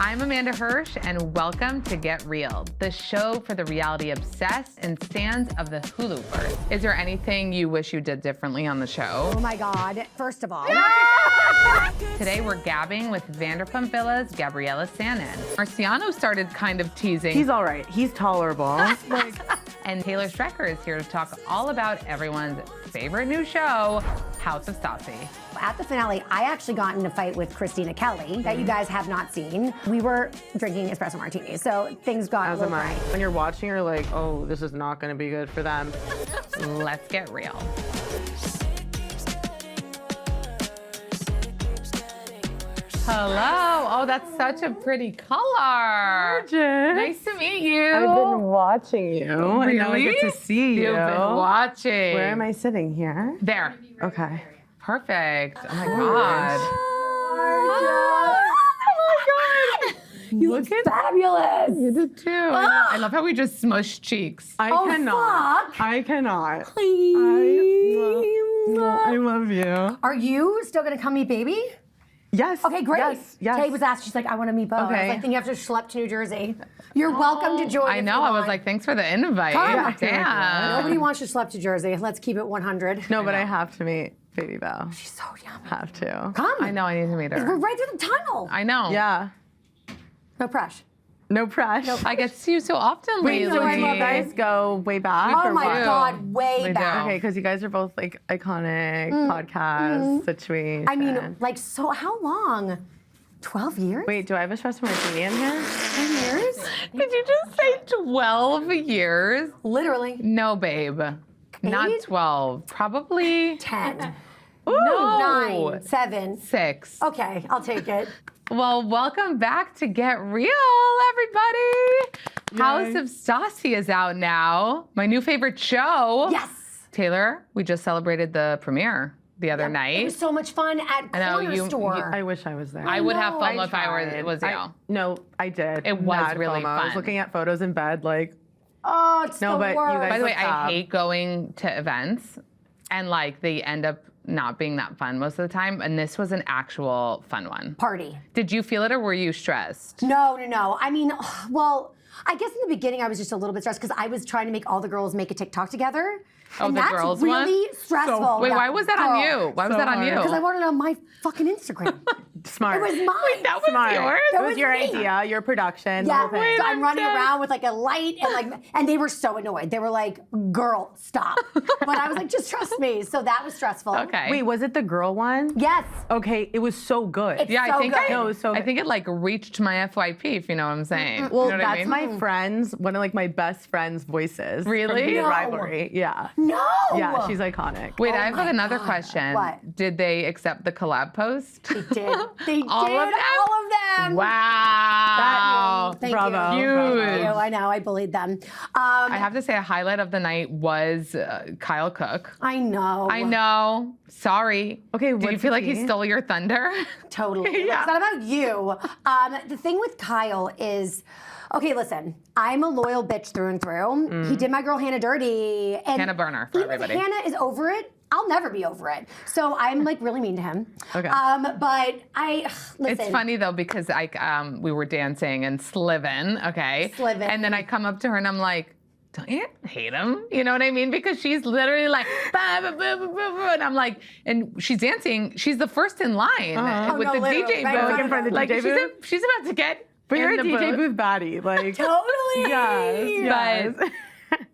I'm Amanda Hirsch, and welcome to Get Real, the show for the reality obsessed and stans of the Huluverse. Is there anything you wish you did differently on the show? Oh my God, first of all. Today we're gabbing with Vanderpump Villa's Gabriella Sanon. Marciano started kind of teasing. He's all right. He's tolerable. And Taylor Strecker is here to talk all about everyone's favorite new show, House of Stassi. At the finale, I actually got in a fight with Christina Kelly that you guys have not seen. We were drinking espresso martinis, so things got a little right. When you're watching, you're like, oh, this is not going to be good for them. Let's get real. Hello. Oh, that's such a pretty color. Gorgeous. Nice to meet you. I've been watching you. Really? And now I get to see you. You've been watching. Where am I sitting here? There. Okay. Perfect. Oh my God. Oh my God. You look fabulous. You do too. I love how we just smushed cheeks. I cannot. Fuck. I cannot. Please. I love you. Are you still gonna come meet baby? Yes. Okay, great. Yes. Kate was asked, she's like, I want to meet Beau. I was Okay. like, then you have to schlep to New Jersey. You're welcome to join. I if know. you I was want. like, thanks for the invite. Come. Damn. Nobody wants to schlep to Jersey. Let's keep it 100. No, but I have to meet Baby Beau. She's so yummy. Have to. Come. I know. I need to meet We're her. right through the tunnel. I know. Yeah. No pressure. No pressure. I get to see you so often Wait, lately. so do you guys go way back? Oh or my what? God, way We back. do. Okay, because you guys are both like iconic podcast situation. I mean, like, so how long? 12 years? Wait, do I have a espresso martini in here? 10 years? Did you just say 12 years? Literally. No, babe. Not 12. Probably 10. no. 9, 7. 6. Okay, I'll take it. Well, welcome back to Get Real, everybody. House of Stassi is out now. My new favorite show. Yes. Taylor, we just celebrated the premiere the other It night. was so much fun at know, Corner you- Store. I wish I was there. I would have know. fun I if I tried. was you. No, I did. It was Mad really FOMO. I fun. was looking at photos in bed, like, Oh, it's No, the but you worst. guys By the way, look I top. hate going to events and like they end up not being that fun most of the time. And this was an actual fun one. Party. Did you feel it or were you stressed? No. I mean, well, I guess in the beginning I was just a little bit stressed because I was trying to make all the girls make a TikTok together. Oh, and the that's girls really one? stressful. Wait, Yeah. why was that on you? Why was So that on hard. you? Because I wanted it on my fucking Instagram. smart. It was mine. That was smart. yours? It That was was your me. idea, your production. the Yeah, whole thing. so I'm running dead. around with like a light and they were so annoyed. They were like, "Girl, stop!" But I was like, "Just trust me." So that was stressful. Okay. Wait, was it the girl one? Yes. Okay, it was so good. It's Yeah, so I think good. No, it was so I good. think it like reached my FYP, if you know what I'm saying. Well, you know what I that's mean? my friend's, one of like my best friend's voices. from Really? Being No. Rivalry. Yeah. No. Yeah, she's iconic. Wait, Oh I've got my another God. question. What? Did they accept the collab post? They did. They All did. of them? All of them. Wow. Thank Bravo. you. Huge. Thank you. I know. I bullied them. I have to say a highlight of the night was Kyle Cook. I know. I know. Sorry. Okay, Did you what's feel the like he tea? stole your thunder? Totally. Yeah. It's not about you. The thing with Kyle is, okay, listen, I'm a loyal bitch through and through. He did my girl Hannah dirty. And Hannah burner for even if everybody. Hannah is over it, I'll never be over it. So I'm like really mean to him. Okay. But listen. It's funny though because we were dancing and slivin', okay? Slivin'. And then I come up to her and I'm like, don't you hate him? You know what I mean? Because she's literally like, bah, bah, bah, bah, bah, bah, and I'm like, and she's dancing. She's the first in line Oh, with no, the literally, DJ right booth. in front of like the DJ she's about to get. But you're in a the DJ booth baddie. Like, Totally. yes.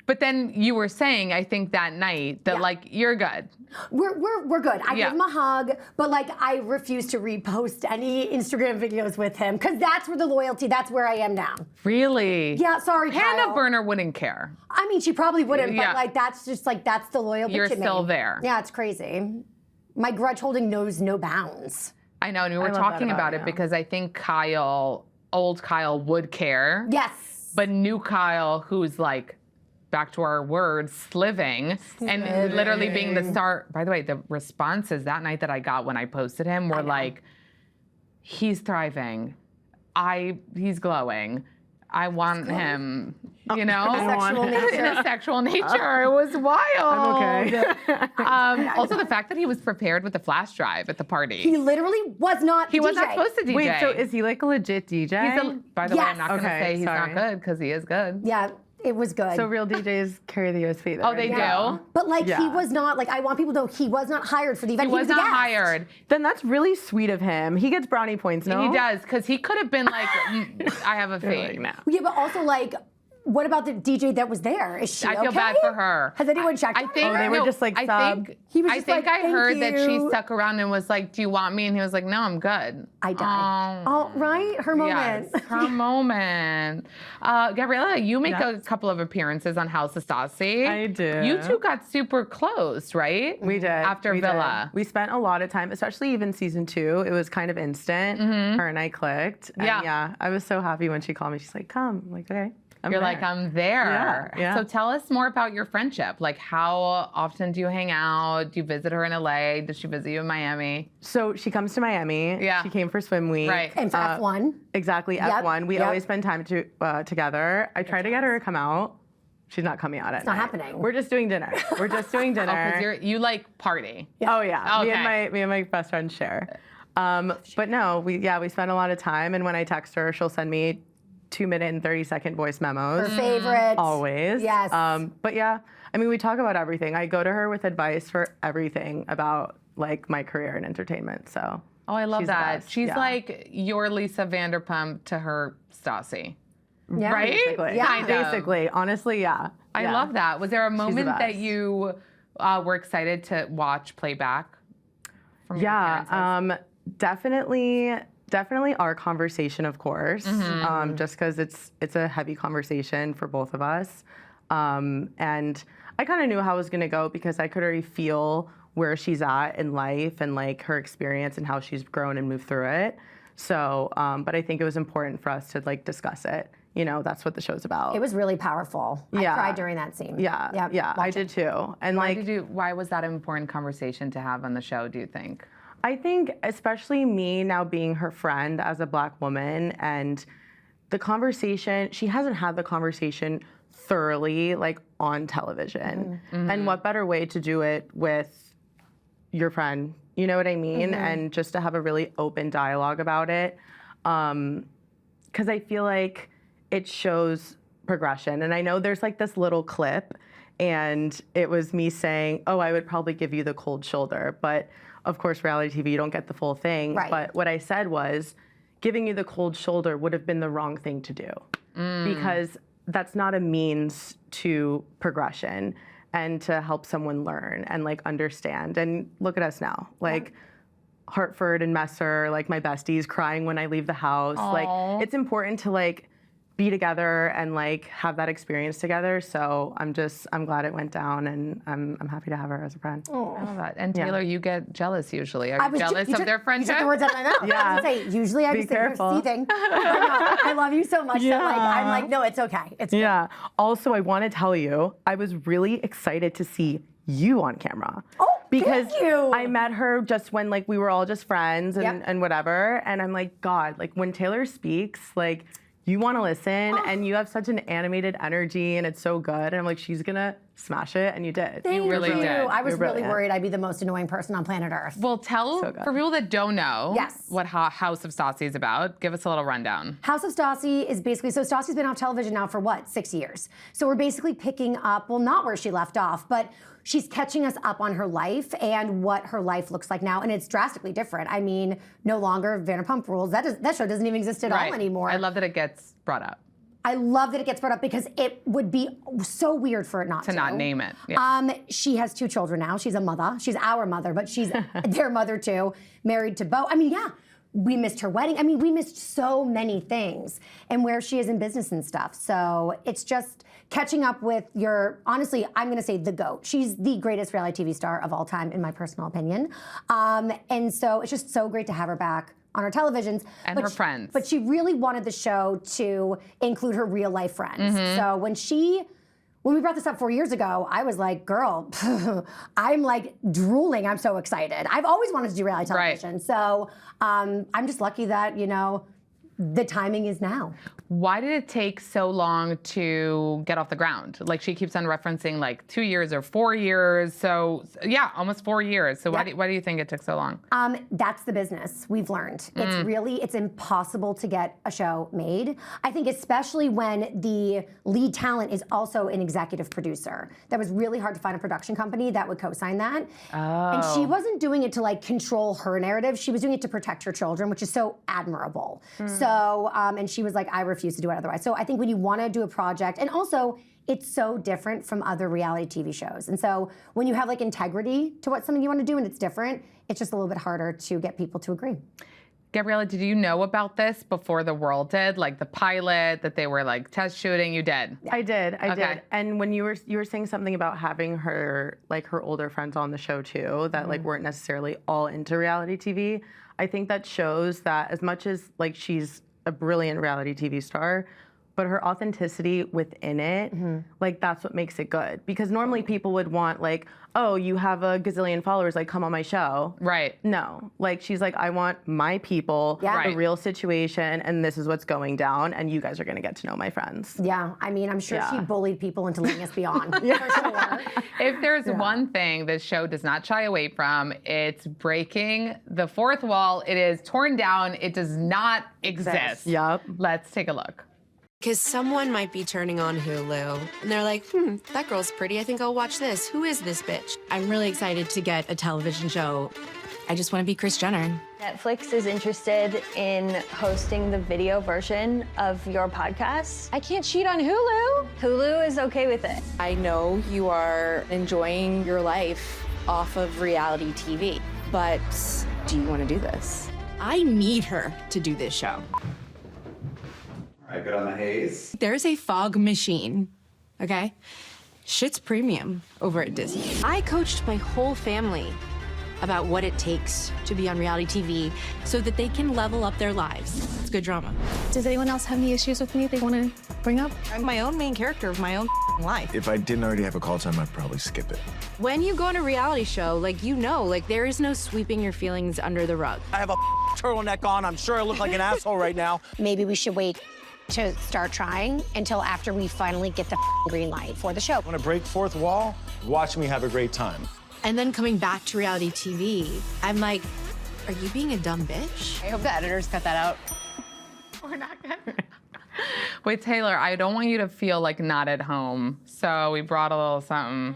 But then you were saying, I think that night that Yeah. like you're good. We're good. I Yeah. give him a hug, but like I refuse to repost any Instagram videos with him because that's where the loyalty. That's where I am now. Really? Yeah, sorry, Hannah Kyle. Burner wouldn't care. I mean, she probably wouldn't, Yeah. but like that's just like that's the loyal You're bitch in me. still there. Yeah, it's crazy. My grudge holding knows no bounds. I know, and we were love that talking about about it you. because I think old Kyle would care. Yes. But new Kyle, who's like, back to our words, sliving, and literally being the star. By the way, the responses that night that I got when I posted him were like, he's thriving. He's glowing. I want him. you know? Sexual nature. In a sexual nature. It was wild. I'm okay. Also, the fact that he was prepared with the flash drive at the party. He literally was not He the was DJ. not supposed to DJ. Wait, so is he like a legit DJ? By the way, I'm Yes. not going to Okay, say he's sorry. not good because he is good. Yeah, it was good. So real DJs carry the USP. Oh, they do? But like he Yeah. was not like I want people to know he was not hired for the event. He was a not guest. hired. Then that's really sweet of him. He gets brownie points, no? He does, because he could have been like, I have a You're fee. like, no. Yeah, but also like, what about the DJ that was there? Is she I feel okay? bad for her. Has anyone checked? I on think her? they were just, like, I sub. think He was I just think like, I "Thank heard that she you." stuck around and was like, "Do you want me?" And he was like, "No, I'm good." I died. Oh, right, her moment. Yes, her moment. Gabriella, you make a couple of appearances on House of Stassi. I do. You two got super close, right? We did. After we Villa. Did. We spent a lot of time, especially even season 2. It was kind of instant. Her and I clicked. And Yeah. I was so happy when she called me. She's like, come. I'm like, okay. You're like, I'm there. Yeah. So tell us more about your friendship. Like, how often do you hang out? Do you visit her in LA? Does she visit you in Miami? So she comes to Miami. Yeah. She came for swim week. Right. And for F1. Exactly, Yep, F1. We yep. always spend time together. I try to get her to come out. She's not coming out at not night. happening. We're just doing dinner. We're just doing dinner. Because you like party. Oh yeah. Okay. Me and my best friend share. But no, we spend a lot of time, and when I text her, she'll send me 2-minute and 30-second voice memos. Her favorite. Always. Yes. But yeah, I mean, we talk about everything. I go to her with advice for everything about like my career in entertainment. So. Oh, I love She's the that. best. She's Yeah. like your Lisa Vanderpump to her Stassi. Yeah. Right? Basically. Yeah. Kind of. Basically. Honestly, yeah. I Yeah. love that. Was there a moment that best. you were excited to watch playback? From your appearances? Definitely our conversation, of course, just because it's a heavy conversation for both of us. And I kind of knew how it was going to go because I could already feel where she's at in life and like her experience and how she's grown and moved through it. So, but I think it was important for us to like discuss it. You know, that's what the show's about. It was really powerful. I Yeah. cried during that scene. Yeah, Yep, I watch did it. too. And Why like, why was that an important conversation to have on the show, do you think? I think especially me now being her friend as a Black woman and the conversation, she hasn't had the conversation thoroughly like on television. And what better way to do it with your friend, you know what I mean? And just to have a really open dialogue about it. Because I feel like it shows progression. And I know there's like this little clip and it was me saying, oh, I would probably give you the cold shoulder. But of course, reality TV, you don't get the full thing. Right. But what I said was, giving you the cold shoulder would have been the wrong thing to do. Because that's not a means to progression and to help someone learn and like understand. And look at us now. Like, Hartford and Messer, like my besties, crying when I leave the house. Aww. Like, it's important to like be together and like have that experience together. So I'm glad it went down, and I'm happy to have her as a friend. I love that. And Taylor, you get jealous usually. Are I you was jealous you of their You friendship? took the words out of my mouth. Yeah. I was gonna say, usually I Be just sit here careful. seething. But no, I love you so much that like I'm like, no, it's okay. It's good. Yeah. Also, I want to tell you, I was really excited to see you on camera. Oh, because thank you. I met her just when like we were all just friends and, Yep. and whatever. And I'm like, God, like when Taylor speaks, like you want to listen and you have such an animated energy and it's so good. And I'm like, she's gonna smash it, and you did. Thank really you. did. I was You're really brilliant. worried I'd be the most annoying person on planet Earth. Well, tell, So good. for people that don't know Yes. what House of Stassi is about, give us a little rundown. House of Stassi is basically, so Stassi's been off television now for what, 6 years? So we're basically picking up, well, not where she left off, but she's catching us up on her life and what her life looks like now, and it's drastically different. I mean, no longer Vanderpump Rules. That show doesn't even exist at all anymore. I love that it gets brought up. I love that it gets brought up because it would be so weird for it not to. To not name it. Yeah. She has 2 children now. She's a mother. She's our mother, but she's their mother too. Married to Beau. I mean, yeah, we missed her wedding. I mean, we missed so many things and where she is in business and stuff. So it's just catching up with your, honestly, I'm going to say the GOAT. She's the greatest reality TV star of all time, in my personal opinion. And so it's just so great to have her back on our televisions. And her friends. But she really wanted the show to include her real life friends. So when we brought this up 4 years ago, I was like, girl, I'm like drooling. I'm so excited. I've always wanted to do reality television. So I'm just lucky that, you know, the timing is now. Why did it take so long to get off the ground? Like she keeps on referencing like 2 years or 4 years. So yeah, almost 4 years. So why do you think it took so long? That's the business we've learned. It's impossible to get a show made. I think especially when the lead talent is also an executive producer. That was really hard to find a production company that would co-sign that. And she wasn't doing it to like control her narrative. She was doing it to protect her children, which is so admirable. So, and she was like, I refuse to do it otherwise. So I think when you want to do a project, and also it's so different from other reality TV shows. And so when you have like integrity to what something you want to do and it's different, it's just a little bit harder to get people to agree. Gabriella, did you know about this before the world did? Like the pilot that they were like test shooting? You did? I did. And when you were saying something about having her older friends on the show too, that like weren't necessarily all into reality TV, I think that shows that as much as like she's a brilliant reality TV star, but her authenticity within it, like that's what makes it good. Because normally people would want like, oh, you have a gazillion followers, like come on my show. Right. No, like she's like, I want my people, the real situation, and this is what's going down, and you guys are gonna get to know my friends. Yeah, I mean, I'm sure she bullied people into letting us be on, for sure. If there's one thing this show does not shy away from, it's breaking the fourth wall. It is torn down. It does not exist. Yep. Let's take a look. Because someone might be turning on Hulu, and they're like, that girl's pretty. I think I'll watch this. Who is this bitch? I'm really excited to get a television show. I just want to be Kris Jenner. Netflix is interested in hosting the video version of your podcast. I can't cheat on Hulu. Hulu is okay with it. I know you are enjoying your life off of reality TV, but do you want to do this? I need her to do this show. All right, good on the haze. There's a fog machine, okay? Shit's premium over at Disney. I coached my whole family about what it takes to be on reality TV so that they can level up their lives. It's good drama. Does anyone else have any issues with me they want to bring up? I'm my own main character of my own life. If I didn't already have a call time, I'd probably skip it. When you go on a reality show, like, you know, like, there is no sweeping your feelings under the rug. I have a turtleneck on. I'm sure I look like an asshole right now. Maybe we should wait to start trying until after we finally get the green light for the show. Want to break fourth wall? Watch me have a great time. And then coming back to reality TV, I'm like, are you being a dumb bitch? I hope the editors cut that out. We're not gonna. Wait, Taylor, I don't want you to feel like not at home. So we brought a little something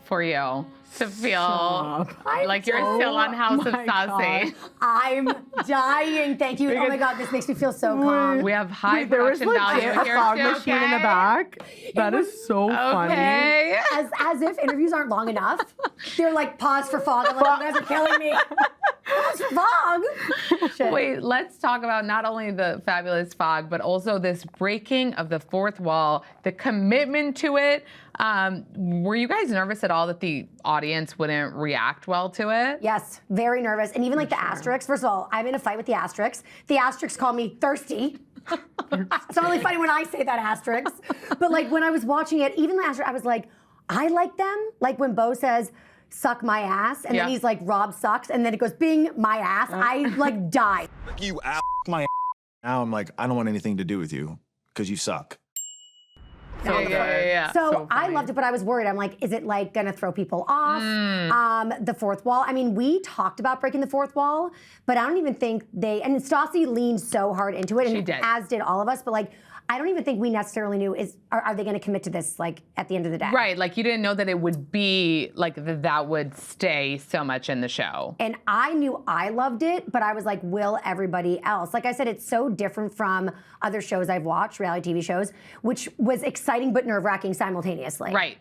for you to feel like you're still on House of Stassi. I'm dying. Thank you. Oh my God, this makes me feel so calm. We have high There was production value legit a here fog too, machine in the okay? back. That is so funny. Okay. As if interviews aren't long enough. They're like, pause for fog. I'm like, you guys are killing me. Pause for fog. Shit. Wait, let's talk about not only the fabulous fog, but also this breaking of the fourth wall, the commitment to it. Were you guys nervous at all that the audience wouldn't react well to it? Yes, very nervous. And even like the asterisks. First of all, I'm in a fight with the asterisks. The asterisks call me thirsty. It's not really funny when I say that asterisk. But like when I was watching it, even the asterisk, I was like, I like them. Like when Beau says, suck my ass, and then he's like, Rob sucks, and then it goes, bing, my ass. I like die. You my ass. Now I'm like, I don't want anything to do with you because you suck. Yeah. So I loved it, but I was worried. I'm like, is it like gonna throw people off? The fourth wall. I mean, we talked about breaking the fourth wall, but I don't even think and Stassi leaned so hard into it, and She did. as did all of us. But like, I don't even think we necessarily knew are they going to commit to this like at the end of the day? Right, like you didn't know that it would be like that would stay so much in the show. And I knew I loved it, but I was like, will everybody else? Like I said, it's so different from other shows I've watched, reality TV shows, which was exciting but nerve-wracking simultaneously. Right.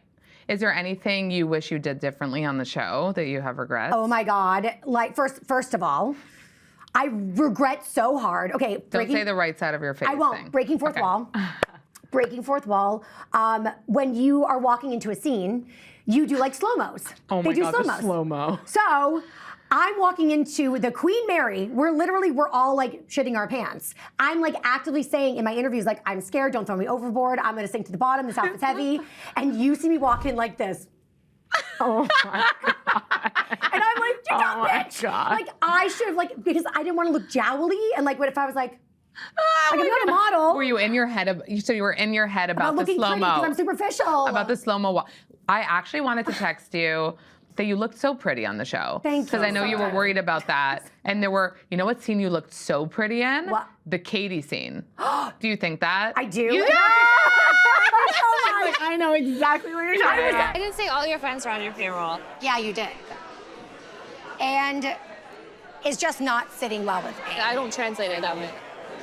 Is there anything you wish you did differently on the show that you have regrets? Oh my God. Like first of all, I regret so hard. Okay, Don't say the right side of your face. I won't. Thing. Breaking fourth wall. Breaking fourth wall. When you are walking into a scene, you do like slow-mos. Oh they my do God, slow-mos. the slow-mo. So I'm walking into the Queen Mary. We're all like shitting our pants. I'm like actively saying in my interviews, like, I'm scared, don't throw me overboard. I'm gonna sink to the bottom, this outfit's heavy. And you see me walk in like this. Oh my God. And I'm like, you dumb bitch. God. Like I should have because I didn't want to look jowly and like what if I was like, Like, I'm not a model. Were you in your head? So you were in your head about the looking slow pretty 'cause mo. I'm superficial. About the slow mo. I actually wanted to text you that you looked so pretty on the show. Thank you. Because I know you were worried about that. And there were, you know what scene you looked so pretty in? What? The Katie scene. Do you think that? I do. You I know exactly what you're talking about. I didn't say all your friends were on your payroll. Yeah, you did. And it's just not sitting well with me. I don't translate it that way.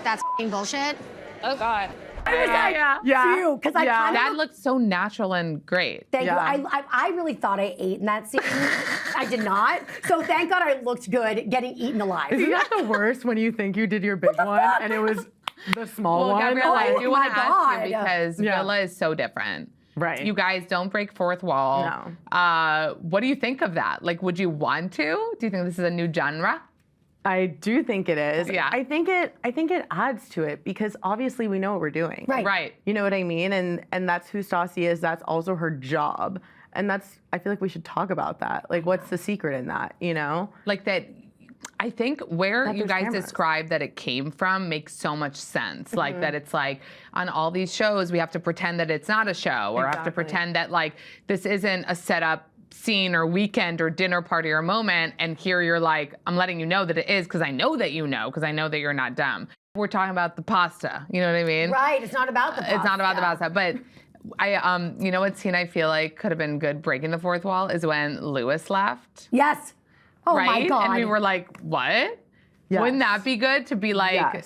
That's f***ing bullshit. Oh, God. Yeah. Because I kind That of looked so natural and great. Thank Yeah. you. I really thought I ate in that scene. I did not. So thank God I looked good getting eaten alive. Isn't that the worst when you think you did your big one and it was the small Well, one? Gabriella, I Oh do want my to ask God. you because Yeah. Villa is so different. Right. You guys don't break fourth wall. No. What do you think of that? Like, would you want to? Do you think this is a new genre? I do think it is. Yeah. I think it adds to it because obviously we know what we're doing. Right. Right. You know what I mean? And that's who Stassi is. That's also her job. And I feel like we should talk about that. Like, what's the secret in that, you know? Like that, I think where That you there's guys cameras. describe that it came from makes so much sense. Like that it's like on all these shows, we have to pretend that it's not a show or have to Exactly. pretend that like this isn't a setup scene or weekend or dinner party or moment. And here you're like, I'm letting you know that it is because I know that you know, because I know that you're not dumb. We're talking about the pasta. You know what I mean? Right. It's not about the pasta. It's not about the pasta. But you know what scene I feel like could have been good breaking the fourth wall is when Lewis left. Yes. Oh right? my God. And we were like, what? Yes. Wouldn't that be good to be like,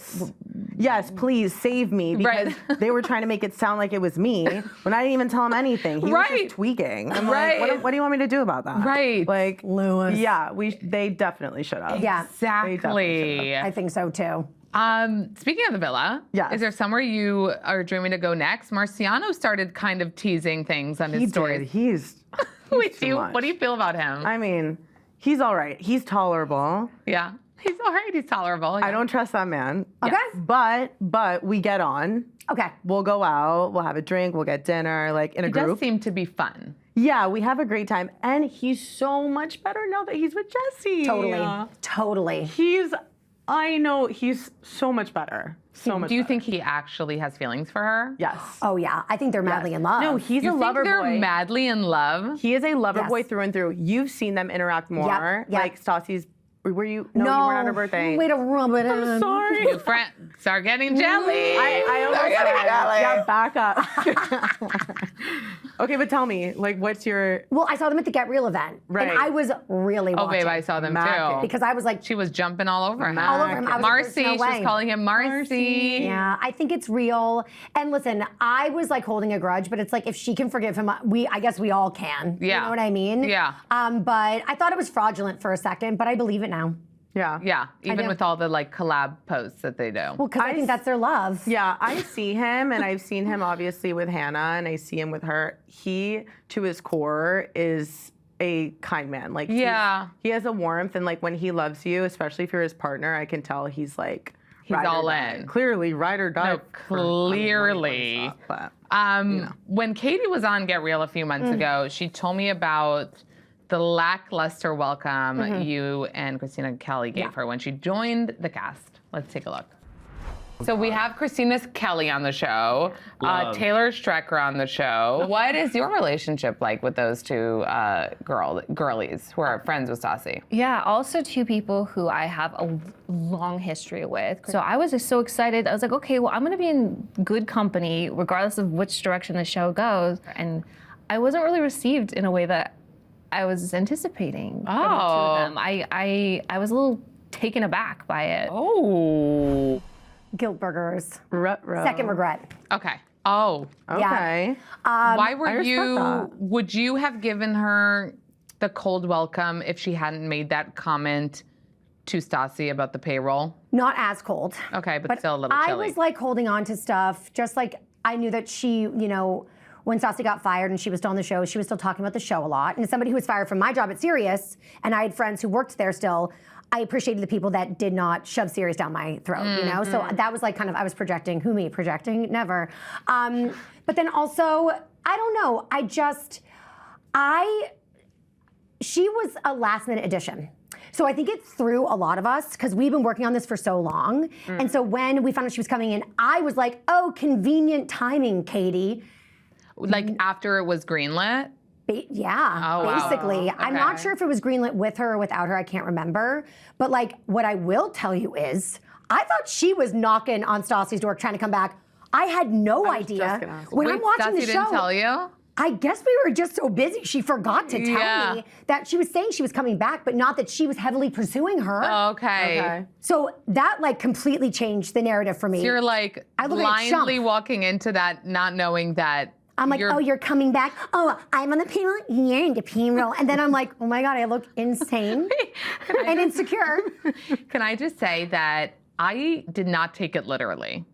Yes, please save me because Right. they were trying to make it sound like it was me when I didn't even tell him anything. He was Right. just tweaking. I'm Right. like, what do you want me to do about that? Right. Like, Lewis. yeah, they definitely should have. Yeah. exactly. I think so too. Speaking of the villa, Yes. is there somewhere you are dreaming to go next? Marciano started kind of teasing things on his He stories. did. He's Wait, too much. what do you feel about him? I mean, he's all right. He's tolerable. Yeah, he's all right. He's tolerable. I don't trust that man. Okay. But we get on. Okay. We'll go out. We'll have a drink. We'll get dinner, like in a It group. does seem to be fun. Yeah, we have a great time, and he's so much better now that he's with Jesse. Totally. I know he's so much better. So much. Do you better. think he actually has feelings for her? Yes. Oh yeah. I think they're madly in love. No, he's You a think lover they're boy. madly in love? He is a lover Yes. boy through and through. You've seen them interact more. Yep. Like Stassi's. Were you? No, you weren't on her birthday. Way to rub it in. Sorry. You start getting jelly. I almost Start getting said, jelly. yeah, back up. Okay, but tell me, like, what's your? Well, I saw them at the Get Real event. Right. And I was really Oh, watching. babe, I saw them Macking. too. Because I was like, She was jumping all over him. all over him. I was like, Marcy, there's no way. she's calling him Marcy. Yeah, I think it's real. And listen, I was like holding a grudge, but it's like if she can forgive him, I guess we all can. Yeah. You know what I mean? Yeah. But I thought it was fraudulent for a second, but I believe it now. Yeah. Yeah, even do. with all the like collab posts that they do. Well, because I think that's their love. Yeah, I see him, and I've seen him obviously with Hannah, and I see him with her. He, to his core, is a kind man. Like, Yeah. he has a warmth, and like when he loves you, especially if you're his partner, I can tell he's like. He's ride or all die. in. Clearly, ride or die. No, clearly. But When Katie was on Get Real a few months ago, she told me about the lackluster welcome you and Christina Kelly gave her when she joined the cast. Let's take a look. So we have Christina Kelly on the show, Taylor Strecker on the show. What is your relationship like with those two girlies who are friends with Stassi? Yeah, also two people who I have a long history with. So I was just so excited. I was like, okay, well, I'm gonna be in good company regardless of which direction the show goes. And I wasn't really received in a way that I was anticipating from the two of them. I was a little taken aback by it. Oh. Guilt burgers. Ruh-roh. Second regret. Okay. Oh. Okay. Why were I respect you, that. would you have given her the cold welcome if she hadn't made that comment to Stassi about the payroll? Not as cold. Okay, but still a little chilly. I was like holding on to stuff, just like I knew that she, you know, when Stassi got fired and she was still on the show, she was still talking about the show a lot. And as somebody who was fired from my job at Sirius, and I had friends who worked there still, I appreciated the people that did not shove Sirius down my throat, you know? So that was like kind of, I was projecting. Who, me? Projecting? Never. But then also, I don't know, she was a last minute addition. So I think it threw a lot of us because we've been working on this for so long. And so when we found out she was coming in, I was like, oh, convenient timing, Katie. Like after it was greenlit? Yeah, Oh, wow. basically. I'm not Okay. sure if it was greenlit with her or without her. I can't remember. But like, what I will tell you is, I thought she was knocking on Stassi's door trying to come back. I had no idea. When I'm watching the Stassi show, didn't tell you? I guess we were just so busy. She forgot to tell me that she was saying she was coming back, but not that she was heavily pursuing her. Okay. So that like completely changed the narrative for me. So you're like I look like a blindly chump. walking into that, not knowing that. I'm like, oh, you're coming back. Oh, I'm on the payroll. You're in the payroll. And then I'm like, oh my God, I look insane and insecure. Can I just say that I did not take it literally?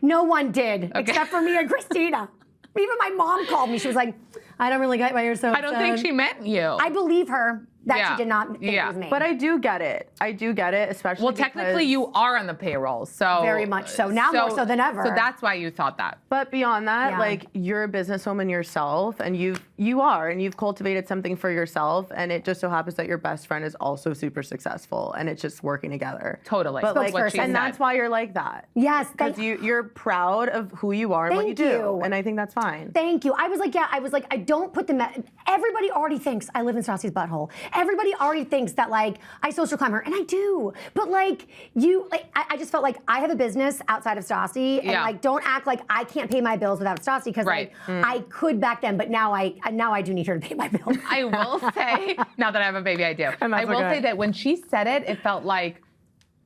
No one did, except for me and Christina. Even my mom called me. She was like, I don't really get why you're so upset. I don't think she meant you. I believe her that Yeah. she did not think it was me. But I do get it. I do get it, especially Well, technically because- you are on the payroll, so. Very much so. Now more so than ever. So that's why you thought that. But beyond that, Yeah. like you're a businesswoman yourself, and you've cultivated something for yourself, and it just so happens that your best friend is also super successful, and it's just working together. Totally. But like, What she and said. that's why you're like that. Yes, Because you're proud of who you are and what you Thank do, you. and I think that's fine. Thank you. I was like, I don't put the, everybody already thinks I live in Stassi's butthole. Everybody already thinks that like I social climb her, and I do. But like I just felt like I have a business outside of Stassi, and like don't act like I can't pay my bills without Stassi, because like I could back then, but now I do need her to pay my bills. I will say, now that I have a baby, I do. I will say that when she said it, it felt like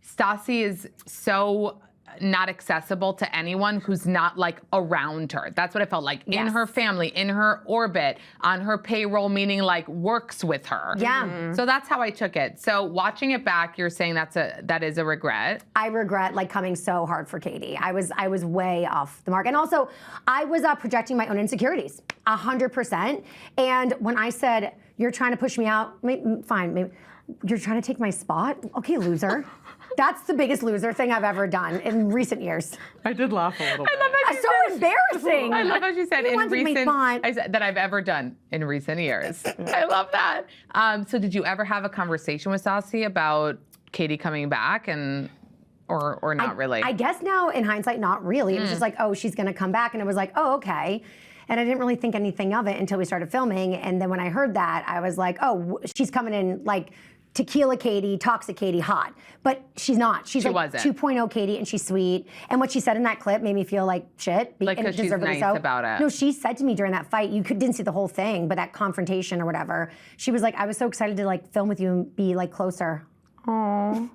Stassi is so not accessible to anyone who's not like around her. That's what it felt like. In her family, in her orbit, on her payroll, meaning like works with her. Yeah. So that's how I took it. So watching it back, you're saying that is a regret. I regret like coming so hard for Katie. I was way off the mark. And also I was projecting my own insecurities 100%. And when I said, you're trying to push me out, fine, maybe you're trying to take my spot? Okay, loser. That's the biggest loser thing I've ever done in recent years. I did laugh a little bit. I love how she So said- embarrassing. I love how she said You in wanted my recent, spot. I said, that I've ever done in recent years. I love that. So did you ever have a conversation with Stassi about Katie coming back or not really? I guess now in hindsight, not really. It was just like, oh, she's gonna come back. And it was like, oh, okay. And I didn't really think anything of it until we started filming. And then when I heard that, I was like, oh, she's coming in like tequila Katie, toxic Katie, hot. But she's not. She's She like wasn't. 2.0 Katie, and she's sweet. And what she said in that clip made me feel like shit. Like, and 'cause she's deservedly nice about it. No, she said to me during that fight, didn't see the whole thing, but that confrontation or whatever, she was like, I was so excited to like film with you and be like closer. Aww.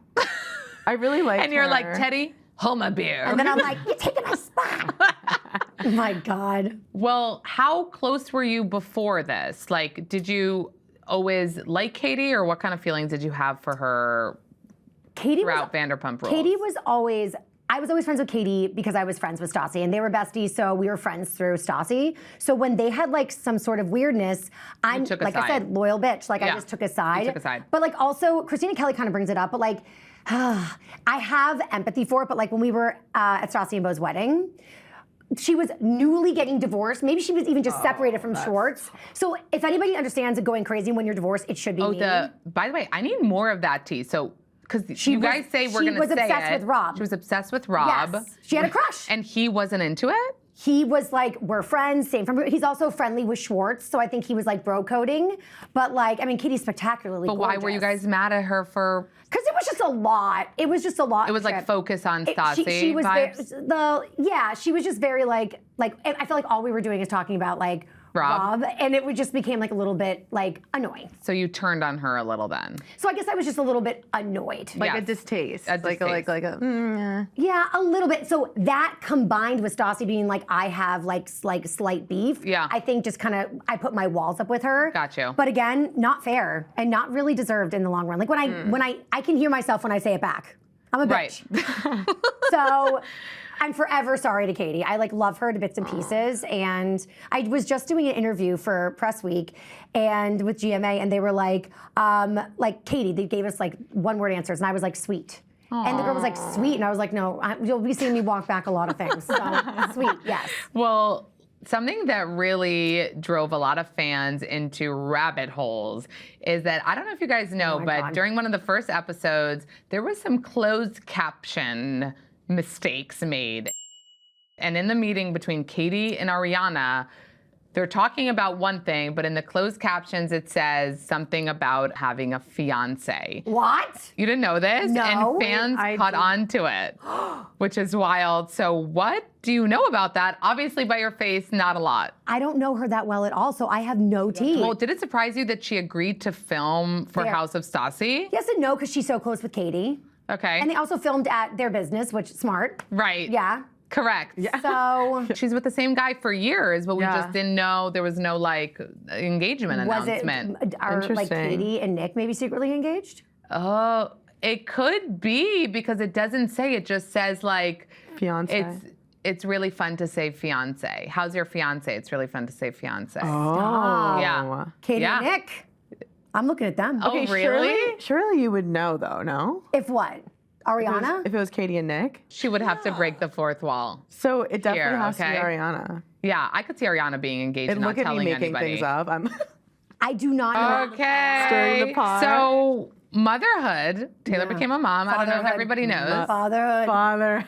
I really like and you're her. like, Teddy, hold my beer. And then I'm like, you're taking my spot. Oh my God. Well, how close were you before this? Like, did you always like Katie, or what kind of feelings did you have for her throughout Vanderpump Rules? Katie was always, I was always friends with Katie because I was friends with Stassi, and they were besties, so we were friends through Stassi. So when they had like some sort of weirdness, I'm, took a like I side. said, loyal bitch. Like I Yeah. just took a side. You took a side. But like also, Christina Kelly kind of brings it up, but like, I have empathy for it, but like when we were at Stassi and Beau's wedding, she was newly getting divorced. Maybe she was even just separated from Schwartz. So if anybody understands going crazy when you're divorced, it should be me. By the way, I need more of that tea. So, because you guys say we're going to say She was obsessed with Rob. She was obsessed with Rob. Yes. She had a crush. And he wasn't into it? He was like, we're friends, same from, he's also friendly with Schwartz, so I think he was like bro coding. But like, I mean, Katie's spectacularly But why were you guys mad at her for? Because it was just a lot. It was just a lot. It was like Trip. focus on Stassi She was vibes? she was just very like I feel like all we were doing is talking about like Rob, and it just became like a little bit like annoying. So you turned on her a little then? So I guess I was just a little bit annoyed. Like a distaste. Like a Yeah, a little bit. So that combined with Stassi being like, I have like slight beef. Yeah. I think just kind of, I put my walls up with her. Got you. But again, not fair and not really deserved in the long run. Like when I can hear myself when I say it back. I'm a bitch. Right. So I'm forever sorry to Katie. I like love her to bits and pieces. And I was just doing an interview for Press Week and with GMA, and they were like Katie, they gave us like one-word answers, and I was like, sweet. And the girl was like, sweet, and I was like, no, you'll be seeing me walk back a lot of things. So sweet, yes. Well, something that really drove a lot of fans into rabbit holes is that, I don't know if you guys know, but during one of the first episodes, there was some closed caption mistakes made. And in the meeting between Katie and Ariana, they're talking about one thing, but in the closed captions, it says something about having a fiance. What? You didn't know this? No. And fans caught on to it, which is wild. So what do you know about that? Obviously, by your face, not a lot. I don't know her that well at all, so I have no tea. Well, did it surprise you that she agreed to film for House of Stassi? Yes and no, because she's so close with Katie. Okay. And they also filmed at their business, which is smart. Right. Yeah. Correct. Yeah. So she's with the same guy for years, but we just didn't know there was no like engagement announcement. Are like Katie and Nick maybe secretly engaged? Oh, it could be because it doesn't say. It just says like fiance. It's really fun to say fiance. How's your fiance? It's really fun to say fiance. Oh. Yeah. Katie and Nick. I'm looking at them. Oh, really? Surely you would know though, no? If what? Ariana? If it was Katie and Nick? She would have to break the fourth wall. So it definitely has to be Ariana. Yeah, I could see Ariana being engaged and not telling anybody. Look at me making things up. I do not know. Okay. Stirring the pot. So, Motherhood. Taylor became a mom. I don't know if everybody knows. Fatherhood.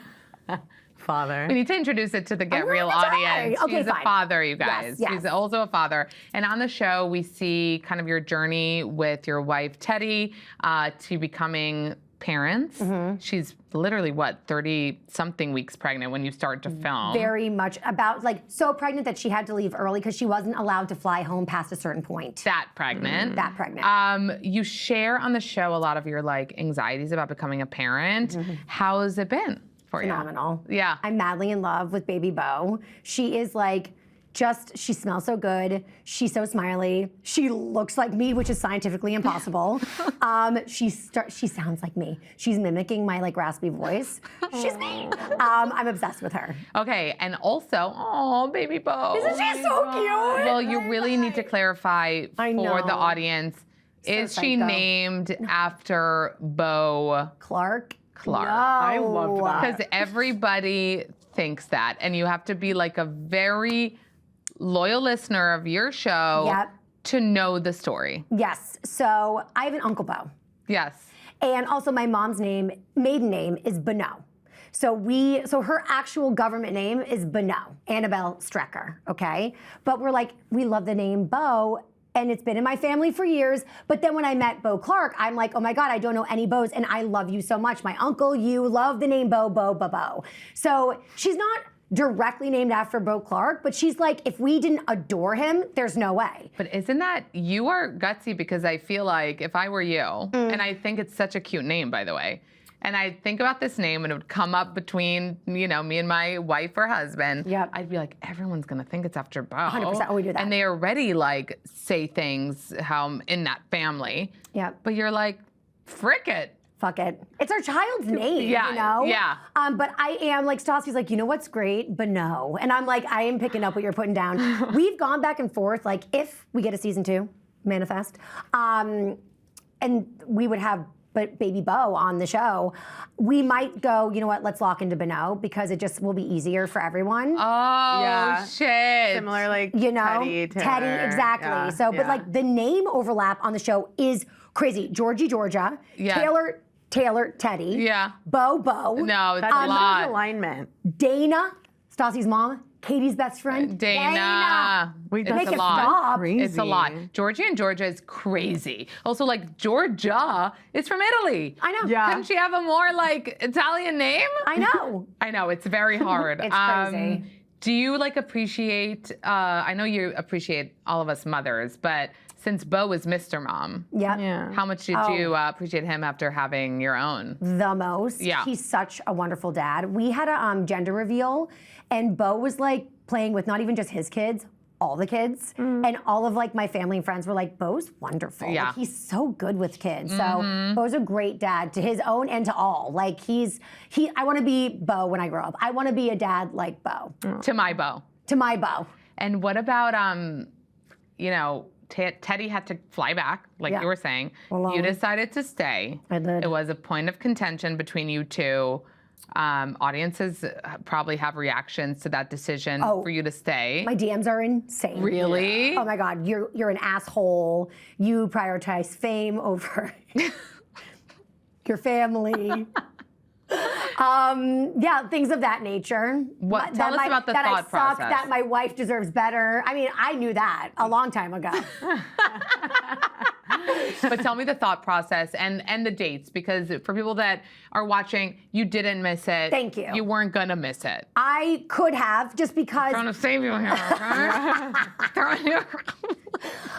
Father. We need to introduce it to the Get Real audience. Okay, He's a father, you guys. Yes. He's also a father. And on the show, we see kind of your journey with your wife, Teddy, to becoming parents. She's literally, what, 30-something weeks pregnant when you start to film. Very much about, like, so pregnant that she had to leave early because she wasn't allowed to fly home past a certain point. That pregnant. That pregnant. You share on the show a lot of your, like, anxieties about becoming a parent. How has it been for you? Phenomenal. Yeah. I'm madly in love with baby Beau. She is like, she smells so good. She's so smiley. She looks like me, which is scientifically impossible. She sounds like me. She's mimicking my like raspy voice. She's me. I'm obsessed with her. Okay, and also, oh, baby Beau. Isn't she so cute? Well, you really need to clarify for the audience. Is she named after Beau Clark? Clark. No. I love that. Because everybody thinks that, and you have to be like a very loyal listener of your show to know the story. Yes. So I have an Uncle Beau. Yes. And also my mom's maiden name is Bonneau. So her actual government name is Bonneau, Annabelle Strecker, okay? But we're like, we love the name Beau, and it's been in my family for years. But then when I met Beau Clark, I'm like, oh my God, I don't know any Beaus, and I love you so much. My uncle, you love the name Beau, Beau, Beau, Beau. So she's not directly named after Beau Clark, but she's like, if we didn't adore him, there's no way. But isn't that, you are gutsy, because I feel like if I were you, and I think it's such a cute name, by the way, and I think about this name and it would come up between, you know, me and my wife or husband, I'd be like, everyone's gonna think it's after Beau. 100%, we do that. And they already like say things how I'm in that family. Yeah. But you're like, frick it. Fuck it. It's our child's name, you know? Yeah. But I am, like, Stassi's like, you know what's great? But no. And I'm like, I am picking up what you're putting down. We've gone back and forth, like, if we get a season 2, manifest, and we would have baby Beau on the show, we might go, you know what, let's lock into Bonneau because it just will be easier for everyone. Oh, shit. Similar, like, you know, Teddy, exactly. Yeah, so, but like the name overlap on the show is crazy. Georgie, Georgia. Taylor, Teddy. Yeah. Beau. No, it's That's a lot. alignment. Dana, Stassi's mom. Katie's best friend. Dana. Wait, Make it's it a lot. stop. It's a lot. Georgie and Georgia is crazy. Also, like, Georgia is from Italy. I know. Yeah. Couldn't she have a more, like, Italian name? I know. I know. It's very hard. It's crazy. Do you, like, appreciate, I know you appreciate all of us mothers, but since Beau is Mr. Mom, how much did you appreciate him after having your own? The most. Yeah. He's such a wonderful dad. We had a gender reveal, and Beau was like playing with not even just his kids, all the kids. And all of like my family and friends were like, Beau's wonderful. Yeah. Like, he's so good with kids. So Beau's a great dad to his own and to all. Like I want to be Beau when I grow up. I want to be a dad like Beau. To my Beau. To my Beau. And what about, you know, Teddy had to fly back, like you were saying. Alone. You decided to stay. I did. It was a point of contention between you two. Audiences probably have reactions to that decision for you to stay. My DMs are insane. Really? Oh my God, you're an asshole. You prioritize fame over your family. Yeah, things of that nature. Tell us about the thought process. That my wife deserves better. I mean, I knew that a long time ago. But tell me the thought process and the dates, because for people that are watching, you didn't miss it. Thank you. You weren't gonna miss it. I could have, just because. I'm trying to save you here, okay?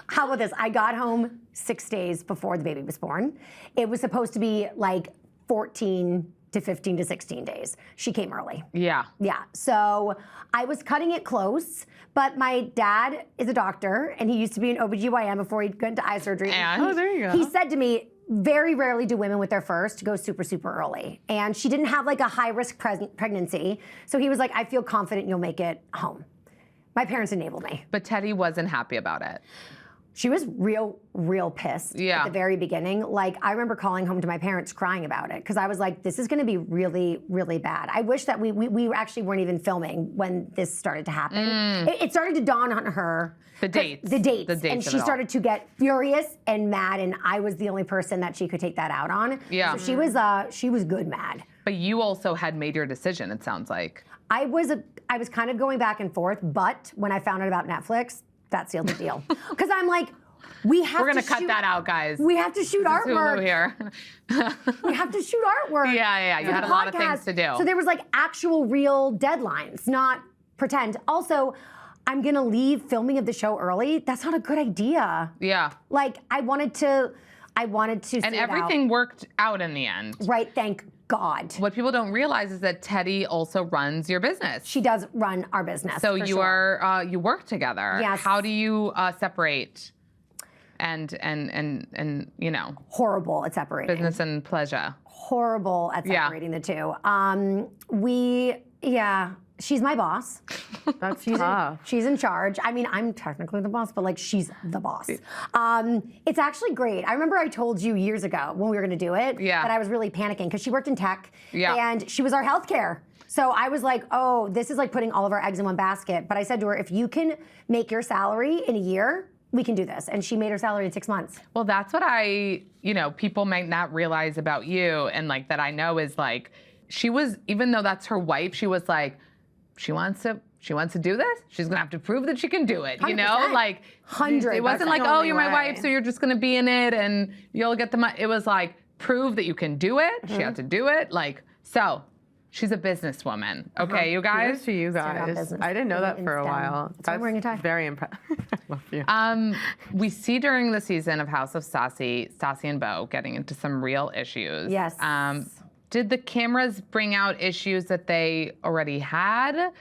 How about this? I got home 6 days before the baby was born. It was supposed to be like 14 to 15 to 16 days. She came early. Yeah. Yeah. So I was cutting it close, but my dad is a doctor, and he used to be an OBGYN before he went to eye surgery. And? There you go. He said to me, very rarely do women with their first go super, super early. And she didn't have like a high-risk pregnancy. So he was like, I feel confident you'll make it home. My parents enabled me. But Teddy wasn't happy about it. She was real pissed at the very beginning. Like, I remember calling home to my parents crying about it, because I was like, this is gonna be really, really bad. I wish that we actually weren't even filming when this started to happen. It started to dawn on her. The dates. And she started to get furious and mad, and I was the only person that she could take that out on. Yeah. So she was good mad. But you also had made your decision, it sounds like. I was kind of going back and forth, but when I found out about Netflix, that sealed the deal. Because I'm like, we're gonna cut that out, guys. We have to shoot artwork. Hulu here. We have to shoot artwork. Yeah. You had a lot of things to do. So there was like actual real deadlines, not pretend. Also, I'm gonna leave filming of the show early. That's not a good idea. Yeah. Like, I wanted to see And it out. everything worked out in the end. Right, thank God. What people don't realize is that Teddy also runs your business. She does run our business. So for you sure. are you work together. Yes. How do you separate and you know, horrible at separating. business and pleasure? Horrible at separating the two. She's my boss. That's tough. She's in charge. I mean, I'm technically the boss, but like, she's the boss. It's actually great. I remember I told you years ago when we were gonna do it that I was really panicking, because she worked in tech and she was our healthcare. So I was like, oh, this is like putting all of our eggs in one basket. But I said to her, if you can make your salary in a year, we can do this. And she made her salary in 6 months. Well, that's what people might not realize about you, and like that I know is like, she was, even though that's her wife, she was like, she wants to do this. She's gonna have to prove that she can do it. 100%. You know, like 100%. It wasn't like, oh, you're my wife, so you're just gonna be in it and you'll get the money. It was like, prove that you can do it. She had to do it. Like, so she's a businesswoman. Okay, you guys. Kudos to you guys. I didn't know that for a while. That's why I'm wearing a tie. Very impressive. I love you. We see during the season of House of Stassi and Beau getting into some real issues. Yes. Did the cameras bring out issues that they already had?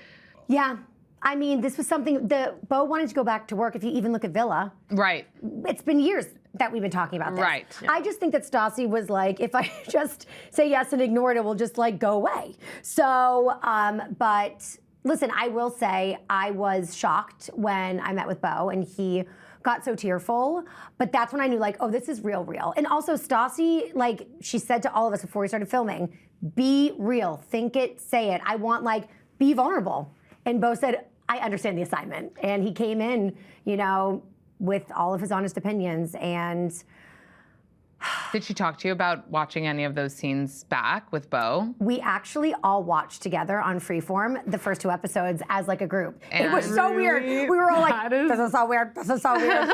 Yeah. I mean, this was something that Beau wanted to go back to work. If you even look at Villa. Right. It's been years that we've been talking about this. Right. Yeah. I just think that Stassi was like, if I just say yes and ignore it, it will just like go away. So, but listen, I will say I was shocked when I met with Beau and he got so tearful, but that's when I knew like, oh, this is real. And also Stassi, like she said to all of us before we started filming, be real, think it, say it. I want like, be vulnerable. And Beau said, I understand the assignment. And he came in, with all of his honest opinions. And did she talk to you about watching any of those scenes back with Beau? We actually all watched together on Freeform the first 2 episodes as like a group. And it was so weird. We were all like, this is so weird, this is so weird.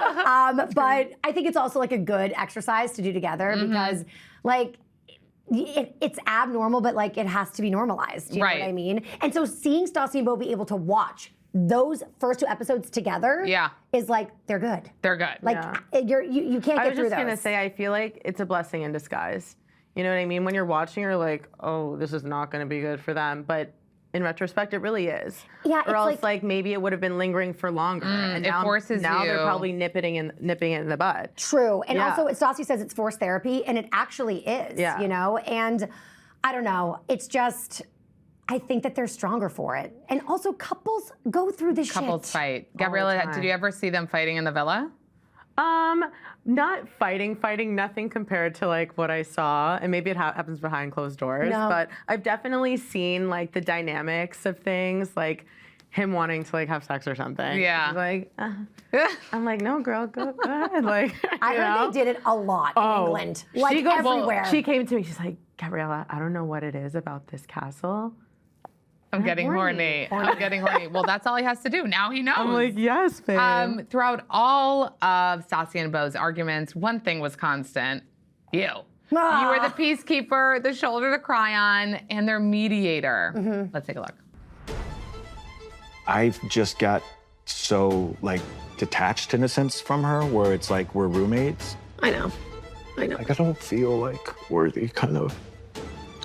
But I think it's also like a good exercise to do together because like, it's abnormal, but like it has to be normalized. You know what I mean? And so seeing Stassi and Beau be able to watch those first 2 episodes together is like, they're good. They're good. Like you can't get through those. I was just gonna say, I feel like it's a blessing in disguise. You know what I mean? When you're watching, you're like, oh, this is not gonna be good for them. But in retrospect, it really is. Yeah, or else like maybe it would have been lingering for longer. And it forces now you. they're probably nipping it in the bud. True. And also Stassi says it's forced therapy, and it actually is, And I don't know. It's just, I think that they're stronger for it. And also couples go through this shit. Couples fight. Gabriella, did you ever see them fighting in the villa? Not fighting, nothing compared to like what I saw, and maybe it happens behind closed doors, but I've definitely seen like the dynamics of things, like him wanting to like have sex or something. Yeah. He's like, I'm like, no, girl, go ahead. Like, I heard they did it a lot in England, like everywhere. She came to me, she's like, Gabriella, I don't know what it is about this castle. I'm getting horny. I'm getting horny. Well, that's all he has to do. Now he knows. I'm like, yes, babe. Throughout all of Stassi and Beau's arguments, one thing was constant. You. You were the peacekeeper, the shoulder to cry on, and their mediator. Let's take a look. I've just got so like detached in a sense from her, where it's like we're roommates. I know. Like I don't feel like worthy, kind of.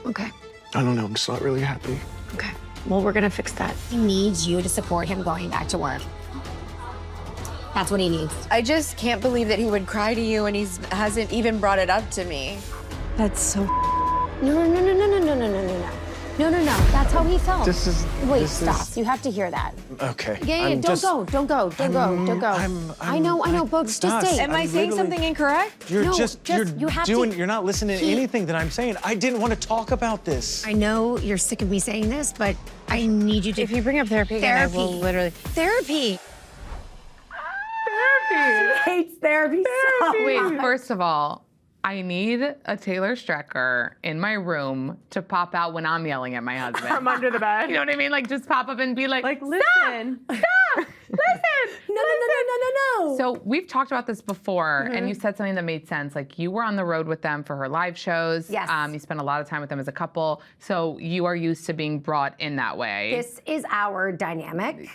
Okay. I don't know. I'm just not really happy. Okay. Well, we're gonna fix that. He needs you to support him going back to work. That's what he needs. I just can't believe that he would cry to you and he hasn't even brought it up to me. That's so. No. No. That's how he felt. Wait, stop. is- You have to hear that. Okay. Yeah. Don't go. I know, Books. Just stay. Am I saying something incorrect? You're No, you're not listening to anything that I'm saying. I didn't want to talk about this. I know you're sick of me saying this, but I need you to. If you bring up therapy again, I will literally. Therapy. She hates therapy so Wait, much. first of all, I need a Taylor Strecker in my room to pop out when I'm yelling at my husband. From under the bed. You know what I mean? Like, just pop up and be like, listen. Stop! Listen! No. So we've talked about this before, and you said something that made sense. Like, you were on the road with them for her live shows. Yes. You spent a lot of time with them as a couple, so you are used to being brought in that way. This is our dynamic.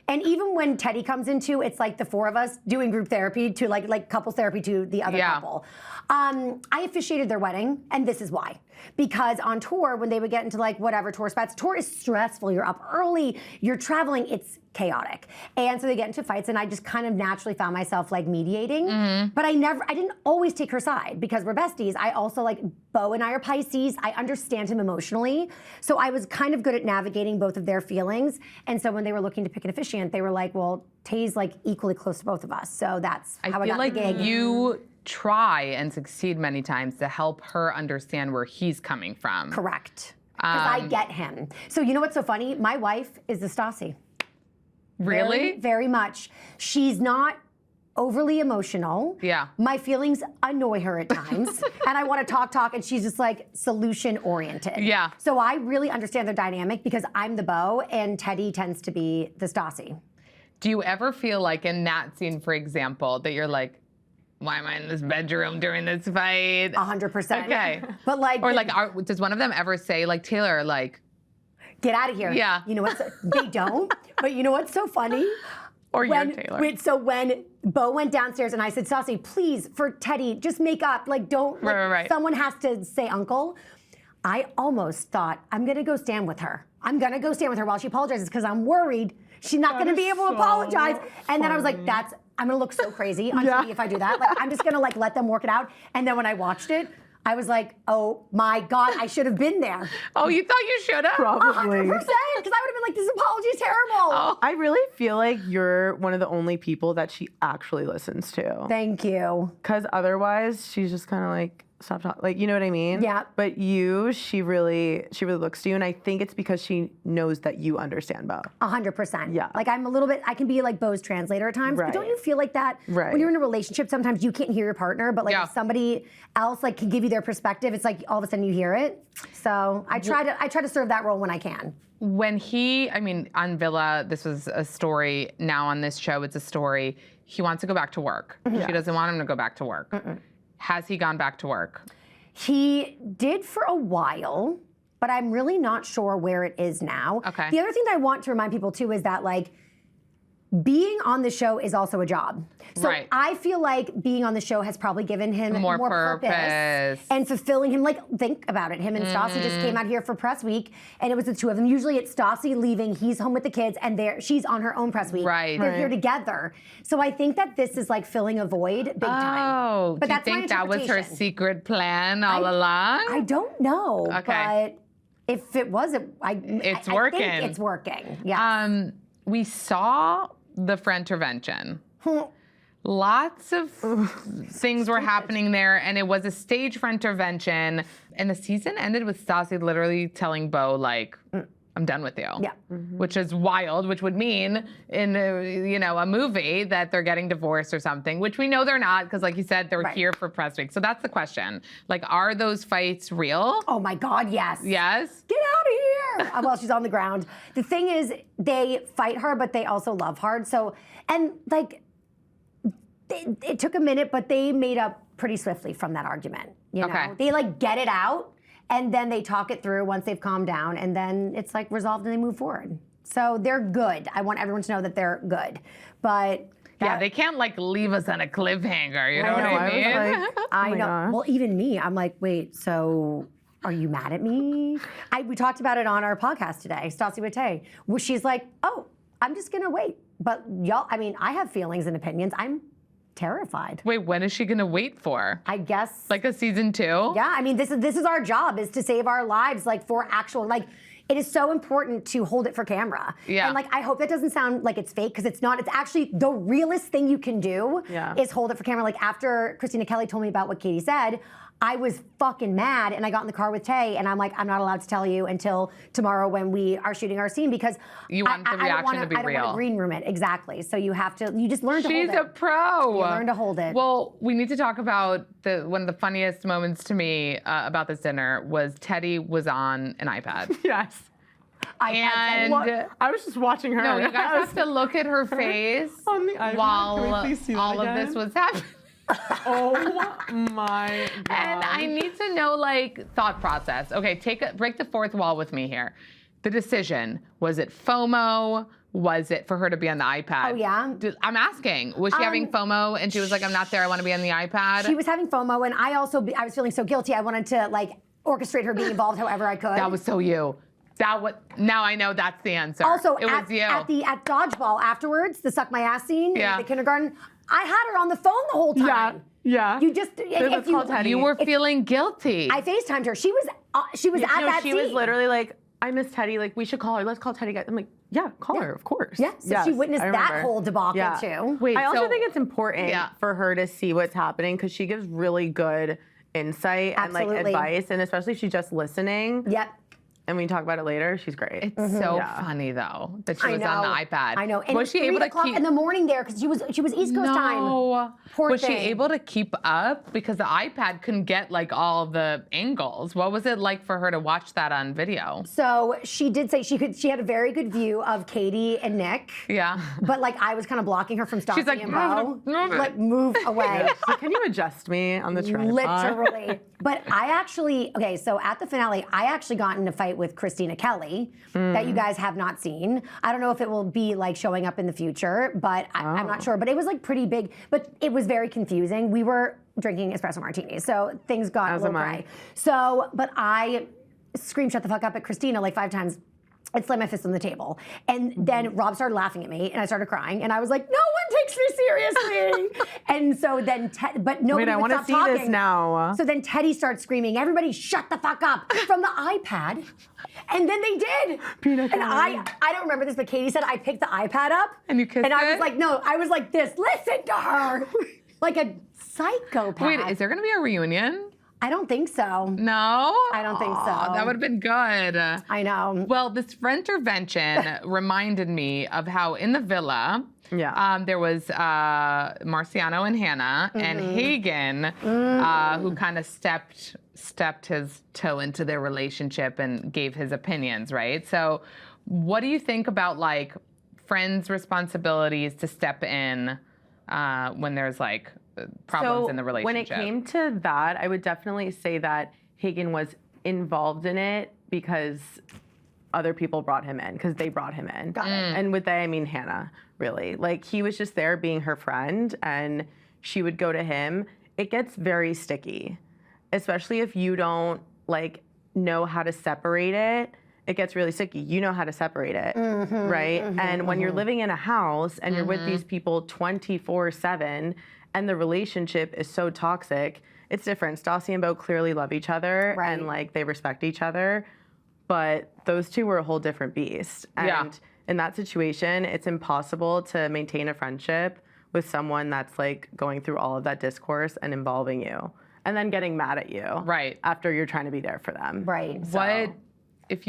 And even when Teddy comes into, it's like the four of us doing group therapy to like couples therapy to the other couple. I officiated their wedding, and this is why. Because on tour, when they would get into like whatever tour spots, tour is stressful. You're up early, you're traveling, it's chaotic. And so they get into fights, and I just kind of naturally found myself like mediating. But I didn't always take her side because we're besties. I also like, Beau and I are Pisces. I understand him emotionally. So I was kind of good at navigating both of their feelings. And so when they were looking to pick an officiant, they were like, well, Tay's like equally close to both of us. So that's how I got like the gig. you try and succeed many times to help her understand where he's coming from. Correct. Because I get him. So you know what's so funny? My wife is the Stassi. Really? Very, very much. She's not overly emotional. Yeah. My feelings annoy her at times. And I want to talk, and she's just like solution oriented. Yeah. So I really understand their dynamic because I'm the Beau and Teddy tends to be the Stassi. Do you ever feel like in that scene, for example, that you're like, why am I in this bedroom during this fight? 100%. Okay. But like, Or like, does one of them ever say, like, Taylor, like, get out of here. Yeah. You know what's, they don't, but you know what's so funny? Or you're Taylor. So when Beau went downstairs and I said, Stassi, please, for Teddy, just make up. Like, don't, like, Right. someone has to say uncle. I almost thought, I'm going to go stand with her. I'm going to go stand with her while she apologizes because I'm worried she's not going to be able to apologize. And then I was like, I'm going to look so crazy on TV if I do that. Like, I'm just going to like let them work it out. And then when I watched it, I was like, oh my God, I should have been there. Oh, you thought you should have? Probably. 100%, because I would have been like, this apology is terrible. Oh. I really feel like you're one of the only people that she actually listens to. Thank you. Because otherwise, she's just kind of like, stop talking. Like, you know what I mean? Yeah. But you, she really looks to you. And I think it's because she knows that you understand Beau. 100%. Yeah. Like I'm a little bit, I can be like Beau's translator at times. Right. But don't you feel like that when you're in a relationship, sometimes you can't hear your partner, but like if somebody else like can give you their perspective, it's like all of a sudden you hear it. So I try to serve that role when I can. When on Villa, this was a story. Now on this show, it's a story. He wants to go back to work. She doesn't want him to go back to work. Has he gone back to work? He did for a while, but I'm really not sure where it is now. Okay. The other thing that I want to remind people too is that like being on the show is also a job. So Right. I feel like being on the show has probably given him More purpose and fulfilling him. Like, think about it. Him and Stassi just came out here for press week, and it was the two of them. Usually it's Stassi leaving, he's home with the kids, and she's on her own press week. Right. They're here together. So I think that this is like filling a void big time. Oh, But do you that's my think that was her interpretation. secret plan all along? I don't know. Okay. But if it was, It's I working. think it's working. Yeah. We saw the friend intervention. Lots of things were happening there, and it was a stage for intervention. And the season ended with Stassi literally telling Beau, like, I'm done with you. Yeah. Which is wild, which would mean in a movie that they're getting divorced or something, which we know they're not, because like you said, they're here for press week. So that's the question. Like, are those fights real? Oh my God, yes. Yes? Get out of here! Well, she's on the ground. The thing is, they fight her, but they also love hard. So, and like, it took a minute, but they made up pretty swiftly from that argument. You know, Okay. they like get it out, and then they talk it through once they've calmed down, and then it's like resolved and they move forward. So they're good. I want everyone to know that they're good, but. Yeah, they can't like leave us on a cliffhanger. You know what I mean? I know. gosh. Well, even me, I'm like, wait, so are you mad at me? We talked about it on our podcast today, Stassi Beau, where she's like, oh, I'm just gonna wait. But y'all, I mean, I have feelings and opinions. I'm terrified. Wait, when is she gonna wait for? I guess. Like a season 2? Yeah, I mean, this is our job, is to save our lives, like for actual, like, it is so important to hold it for camera. Yeah. And like, I hope that doesn't sound like it's fake, because it's not. It's actually the realest thing you can do is hold it for camera. Like, after Christina Kelly told me about what Katie said, I was fucking mad, and I got in the car with Tay, and I'm like, I'm not allowed to tell you until tomorrow when we are shooting our scene, because You want the reaction to be I don't real. want to green room it. Exactly. So you have to, you just learn to hold it. She's a pro. You learn to hold it. Well, we need to talk about one of the funniest moments to me about this dinner was Teddy was on an iPad. Yes. And I was just watching her. no, you guys have to look at her face On the iPad. while Can we please see that all of again? this was happening. Oh my God. And I need to know, like, thought process. Okay, break the fourth wall with me here. The decision, was it FOMO? Was it for her to be on the iPad? Oh, yeah? I'm asking. Was she having FOMO and she was like, I'm not there, I want to be on the iPad? She was having FOMO, and I was feeling so guilty. I wanted to like orchestrate her being involved however I could. That was so you. Now I know that's the answer. Also, it was you. at dodgeball afterwards, the suck my ass scene in the kindergarten, I had her on the phone the whole time. Yeah. You just if you were feeling guilty. I FaceTimed her. She was at that She scene. was literally like, I miss Teddy. Like, we should call her. Let's call Teddy. I'm like, yeah, call her, of course. Yeah, so she witnessed that whole debacle too. Wait, I also so- think it's important for her to see what's happening, because she gives really good insight and like Absolutely. advice, and especially if she's just listening. Yep. And when you talk about it later, she's great. It's so funny though that she was on the iPad. I know. And was she able to keep in the morning there, because she was East Coast time. Poor was she thing. able to keep up, because the iPad couldn't get like all of the angles? What was it like for her to watch that on video? So she did say she had a very good view of Katie and Nick. Yeah. But like, I was kind of blocking her from Stassi She's like, and Beau. move it. Like, move away. So can you adjust me on the tripod? Literally. But I actually, so at the finale, I actually got in a fight with Christina Kelly that you guys have not seen. I don't know if it will be like showing up in the future, but I'm not sure. But it was like pretty big, but it was very confusing. We were drinking espresso martinis, so things got a little cray. So, but I screamed shut the fuck up at Christina like 5 times. I slammed my fist on the table. And then Rob started laughing at me, and I started crying. And I was like, no one takes me seriously. And so then, but nobody would stop talking. I want to see this now. So then Teddy starts screaming, everybody shut the fuck up, from the iPad. And then they did. And I don't remember this, but Katie said I picked the iPad up. And you kissed And I it? was like, no, I was like this, listen to her. Like a psychopath. Wait, is there going to be a reunion? I don't think so. No? I don't think so. That would have been good. I know. Well, this intervention reminded me of how in the villa, there was Marciano and Hannah and Hagen, who kind of stepped his toe into their relationship and gave his opinions, right? So what do you think about like friends' responsibilities to step in when there's like problems in the relationship? When it came to that, I would definitely say that Hagen was involved in it because other people brought him in, because they brought him in. Got it. And with that, I mean Hannah, really. Like, he was just there being her friend, and she would go to him. It gets very sticky, especially if you don't, like, know how to separate it. It gets really sticky. You know how to separate it, right? And when you're living in a house and you're with these people 24/7, and the relationship is so toxic, it's different. Stassi and Beau clearly love each other, and like they respect each other, but those two were a whole different beast. And in that situation, it's impossible to maintain a friendship with someone that's like going through all of that discourse and involving you and then getting mad at you right after you're trying to be there for them. Right. What if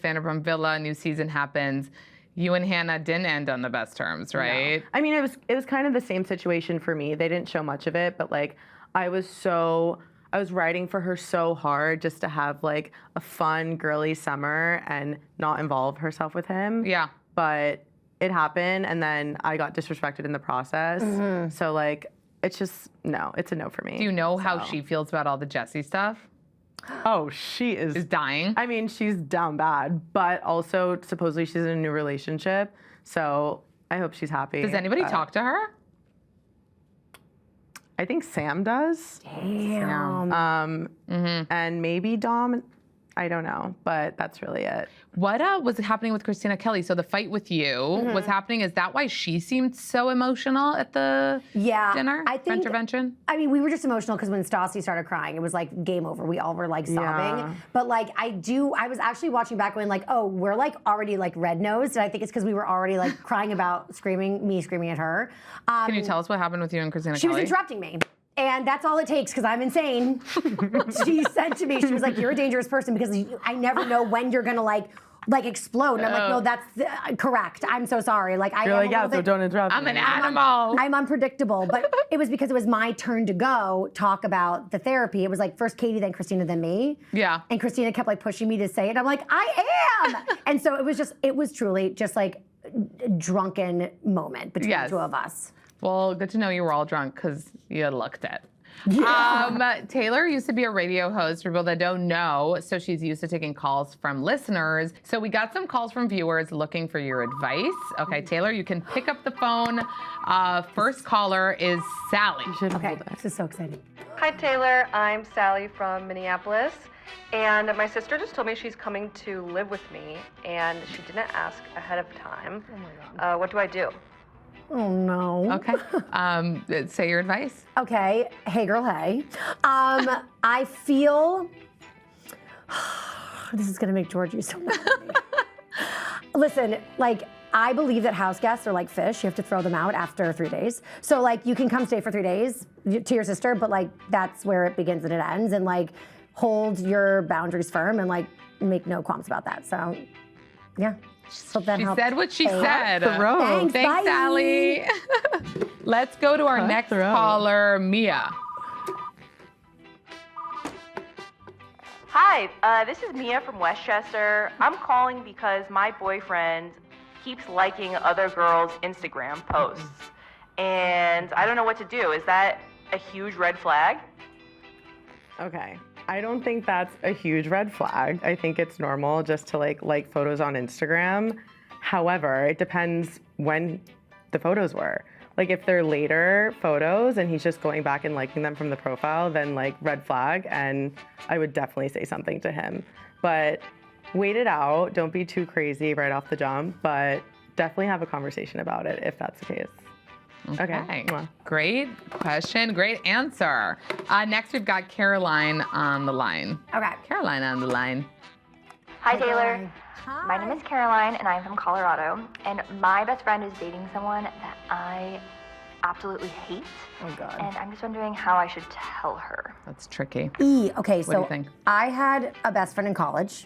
Vanderpump Villa new season happens, you and Hannah didn't end on the best terms, right? No. I mean, it was kind of the same situation for me. They didn't show much of it, but like I was writing for her so hard just to have like a fun, girly summer and not involve herself with him. Yeah. But it happened, and then I got disrespected in the process. So like, it's just, no, it's a no for me. Do you know how she feels about all the Jesse stuff? Oh, she is dying. I mean, she's down bad, but also supposedly she's in a new relationship. So I hope she's happy. Does anybody talk to her? I think Sam does. Damn. And maybe Dom. I don't know, but that's really it. What was happening with Christina Kelly? So the fight with you was happening. Is that why she seemed so emotional at the dinner? I think intervention? I mean, we were just emotional because when Stassi started crying, it was like game over. We all were like sobbing. Yeah. But like I was actually watching back when like, oh, we're like already like red-nosed. And I think it's because we were already like crying about me screaming at her. Can you tell us what happened with you and Christina Kelly? She was interrupting me. And that's all it takes because I'm insane. She said to me, she was like, you're a dangerous person because I never know when you're gonna like explode. And I'm like, no, that's correct. I'm so sorry. Like You're like, yeah, so don't interrupt I'm me. an animal. I'm unpredictable. But it was because it was my turn to go talk about the therapy. It was like first Katie, then Christina, then me. Yeah. And Christina kept like pushing me to say it. I'm like, I am. And so it was truly just like a drunken moment between the two of us. Well, good to know you were all drunk because you looked it. Yeah. Taylor used to be a radio host for people that don't know, so she's used to taking calls from listeners. So we got some calls from viewers looking for your advice. Okay, Taylor, you can pick up the phone. First caller is Sally. Okay, this is so exciting. Hi, Taylor. I'm Sally from Minneapolis. And my sister just told me she's coming to live with me, and she didn't ask ahead of time. Oh my God. What do I do? Oh no. Okay. Say your advice. Okay. Hey girl, hey. I feel this is gonna make Georgie so mad at me. Listen, like I believe that house guests are like fish. You have to throw them out after 3 days. So like you can come stay for 3 days to your sister, but like that's where it begins and it ends. And like hold your boundaries firm and like make no qualms about that. So yeah. So that she helped. said what she said. Thanks, Thanks, Sally. Let's go to our next caller, Mia. Hi, this is Mia from Westchester. I'm calling because my boyfriend keeps liking other girls' Instagram posts. And I don't know what to do. Is that a huge red flag? Okay. I don't think that's a huge red flag. I think it's normal just to like photos on Instagram. However, it depends when the photos were. Like if they're later photos and he's just going back and liking them from the profile, then like red flag, and I would definitely say something to him. But wait it out. Don't be too crazy right off the jump, but definitely have a conversation about it if that's the case. Okay. Great question. Great answer. Next, we've got Caroline on the line. Okay. Caroline on the line. Hi, Taylor. Hi. My name is Caroline, and I'm from Colorado. And my best friend is dating someone that I absolutely hate. Oh, God. And I'm just wondering how I should tell her. That's tricky. Okay, What do you think? I had a best friend in college.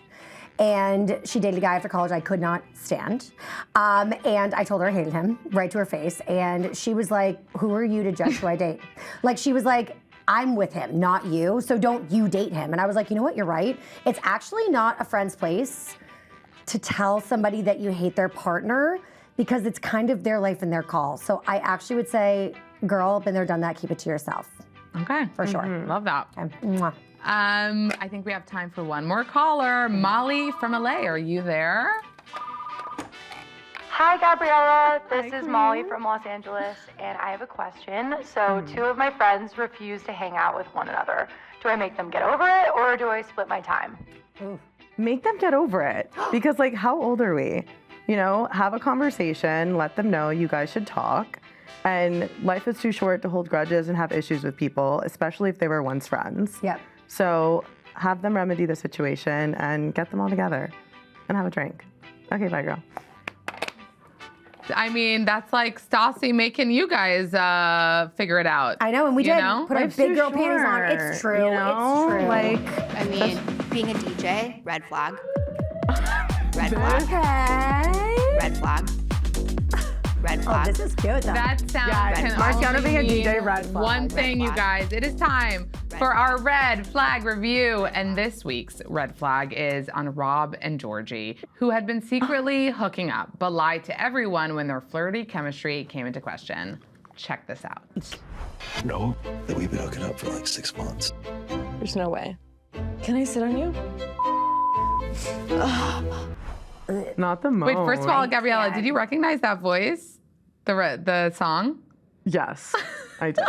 And she dated a guy after college I could not stand. And I told her I hated him right to her face. And she was like, who are you to judge who I date? Like, she was like, I'm with him, not you. So don't you date him. And I was like, you know what? You're right. It's actually not a friend's place to tell somebody that you hate their partner because it's kind of their life and their call. So I actually would say, girl, been there, done that. Keep it to yourself. Okay. For sure. Love that. Okay. Mwah. I think we have time for one more caller. Molly from LA, are you there? Hi, Gabriella. This is Molly from Los Angeles, and I have a question. So, two of my friends refuse to hang out with one another. Do I make them get over it, or do I split my time? Make them get over it. Because like, how old are we? You know, have a conversation, let them know you guys should talk. And life is too short to hold grudges and have issues with people, especially if they were once friends. Yep. So have them remedy the situation and get them all together and have a drink. Okay, bye, girl. I mean, that's like Stassi making you guys figure it out. I know, and we You did know? put our Life's big too girl panties on. short, It's true. you know? It's true. Like, I mean, being a DJ, red flag. Red flag. Okay. Red flag. Red Oh, flag. this is cute though. That sound Yeah, can Marciano only being a mean DJ, red flag, one red thing, you flag. guys. It is time for our red flag review. And this week's red flag is on Rob and Georgie, who had been secretly hooking up, but lied to everyone when their flirty chemistry came into question. Check this out. No, that we've been hooking up for like 6 months. There's no way. Can I sit on you? not the most. Wait, first of all, Gabriella, did you recognize that voice? The song? Yes, I did.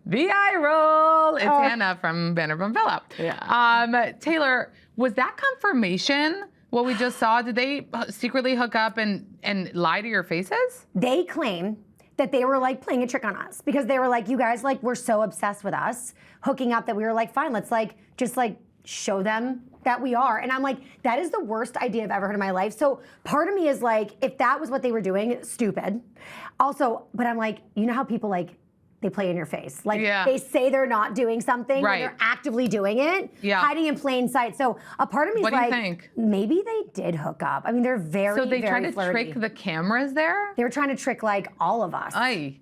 The eye roll. It's Hannah from Vanderpump Phillip. Yeah. Taylor, was that confirmation? What we just saw? Did they secretly hook up and lie to your faces? They claim that they were like playing a trick on us because they were like, you guys like were so obsessed with us hooking up that we were like, fine, let's like just like show them that we are. And I'm like, that is the worst idea I've ever heard in my life. So part of me is like, if that was what they were doing, stupid. Also, but I'm like, you know how people like, they play in your face. Like they say they're not doing something, but they're actively doing it, hiding in plain sight. So a part of me is What do you like, think? maybe they did hook up. I mean, they're very, So they very tried to flirty. trick the cameras there? They were trying to trick like all of us. Aye.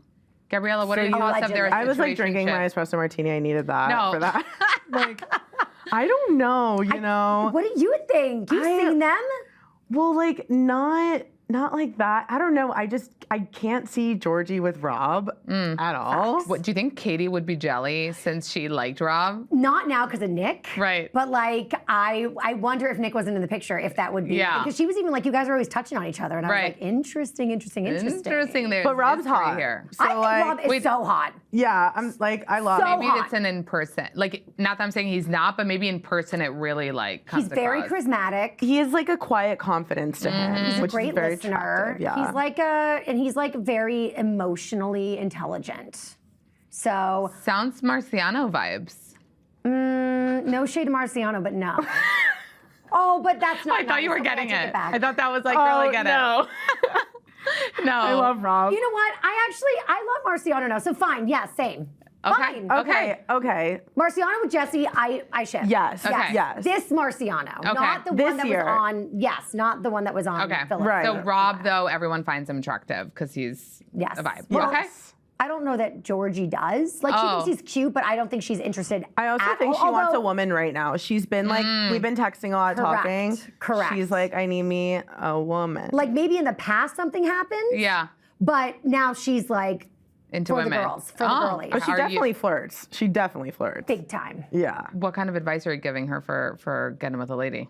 Gabriella, what are your thoughts of their I was like drinking my situationship? espresso martini. I needed that No. for that. Like, I don't know, you know. What do you think? You've seen them? Well, like not like that. I don't know. I can't see Georgie with Rob at all. What do you think Katie would be jelly since she liked Rob? Not now because of Nick. Right. But like, I wonder if Nick wasn't in the picture, if that would be. Yeah. Because she was even like, you guys are always touching on each other. And I was like, interesting. Interesting. There's But Rob's history hot. here. So I think like, Rob is so hot. Yeah, I'm like, I love So him. Maybe it's an in-person. Like, not that I'm saying he's not, but maybe in person it really like comes He's very across. charismatic. He has like a quiet confidence to him, He's a which great is very listener. attractive. Yeah. He's like very emotionally intelligent. So Sounds Marciano vibes. no shade to Marciano, but no. Oh, but that's not. I thought you were nice. Okay, getting I take it. back. I thought that was like, girl, I get no. it. No. I love Rob. You know what? I love Marciano now. So fine, yeah, same. Okay. Fine. Okay. Marciano with Jesse, I ship. Yes. Okay. Yes. This Marciano, Okay. not the This one that year. was on. Yes, not the one that was on. Okay. Phillip. Right. So Rob, though, everyone finds him attractive because he's Yes. a vibe. Well, Okay. I don't know that Georgie does. Like she thinks he's cute, but I don't think she's interested. I also at think all, she wants a although- woman right now. She's been like, we've been texting a lot, Correct. talking. Correct. She's like, I need me a woman. Like maybe in the past something happened. Yeah. But now she's like Into for women. the girls, for the girlies. But she Are definitely flirts. She definitely flirts. Big time. Yeah. What kind of advice are you giving her for getting with a lady?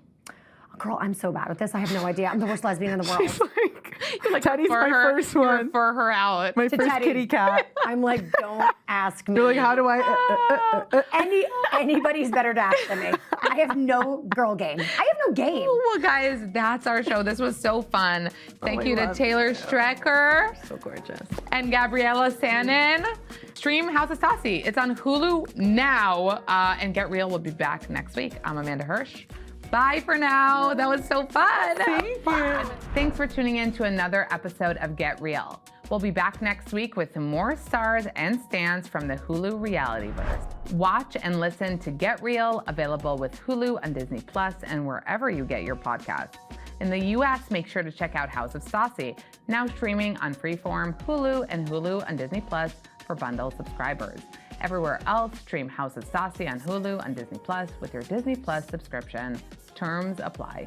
Girl, I'm so bad at this. I have no idea. I'm the worst lesbian in the world. Teddy's my first You one. refer her out. My To first Teddy. kitty cat. I'm like, don't ask me. You're like, how do I? Anybody's better to ask than me. I have no girl game. I have no game. Well, guys, that's our show. This was so fun. Thank I you to love Taylor Strecker So gorgeous. and Gabriella Sanon. Stream House of Stassi. It's on Hulu now. And Get Real will be back next week. I'm Amanda Hirsch. Bye for now. That was so fun. Thank you. Thanks for tuning in to another episode of Get Real. We'll be back next week with more stars and stans from the Hulu realityverse. Watch and listen to Get Real, available with Hulu on Disney Plus and wherever you get your podcasts. In the US, make sure to check out House of Stassi, now streaming on Freeform, Hulu, and Hulu on Disney Plus for bundle subscribers. Everywhere else, stream House of Stassi on Hulu and Disney Plus with your Disney Plus subscription. Terms apply.